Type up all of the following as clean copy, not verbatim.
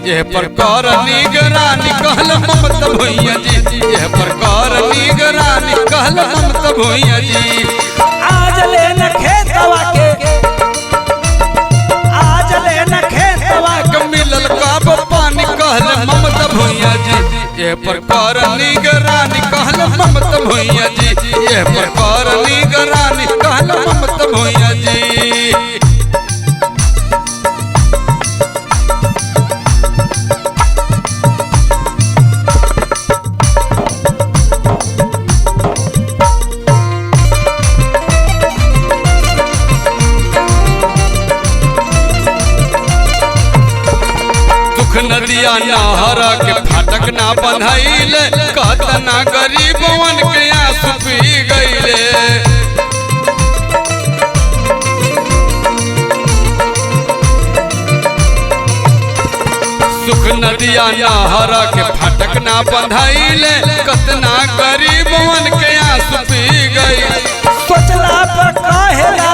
यह प्रकार निगरानी कहल ममता भैया जी, यह प्रकार निगरानी कहल ममता भैया जी। आज ले न खेतवा के, आज ले न खेतवा के मिलल काब पानी कहल ममता भैया जी, यह प्रकार निगरानी कहल ममता भैया जी, यह प्रकार निगरानी कहल ममता भैया जी। नदिया नहरा के फाटक ना बंधाइले, कतना गरीबवन के आंसू पी गईले। सुख नदिया नहरा के फाटक ना बंधाइले, कतना गरीबवन के आंसू पी गईले। सोचला पर कहेला,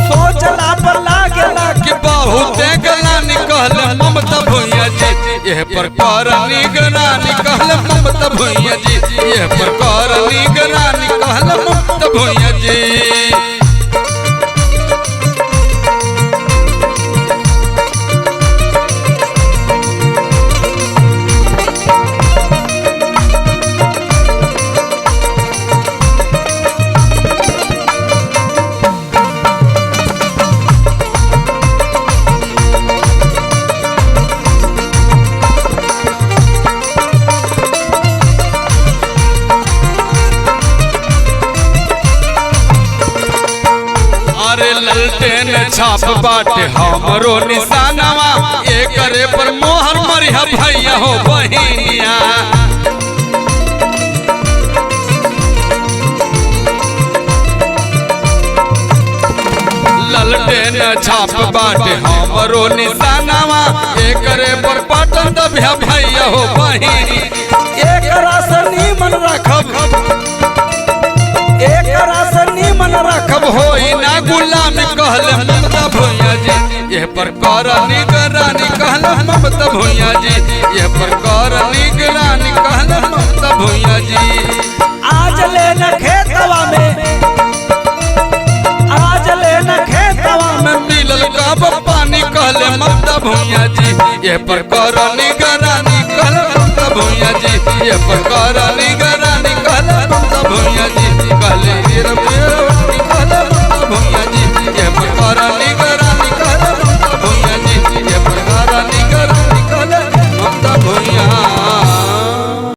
सोचला पर लागेला कि बहुत गलानी कहल ममता भैया जी, यह प्रकार निगरानी कहल ममता भैया जी, यह प्रकार निगरानी कहल ममता भैया जी। ललटेन छाप बाटे हमरो निशानवा, एकरे पर मोहर मरिया भैया हो बहिनिया। ललटेन छाप बाटे हमरो निशानवा, एकरे पर पटन दबिया भैया हो बहिनी। एकरा से नीमन रखब, एकरा से नीमन रखब होई ना गुलामी कहल ममता भैया जी, यह प्रकार निगरानी कहल ममता भैया जी, यह प्रकार निगरानी कहल ममता भैया जी। आज ले न खेतवा में, आज ले न खेतवा में मिलल काब पानी कहल ममता भैया जी, यह प्रकार निगरानी कहल ममता भैया जी, यह प्रकार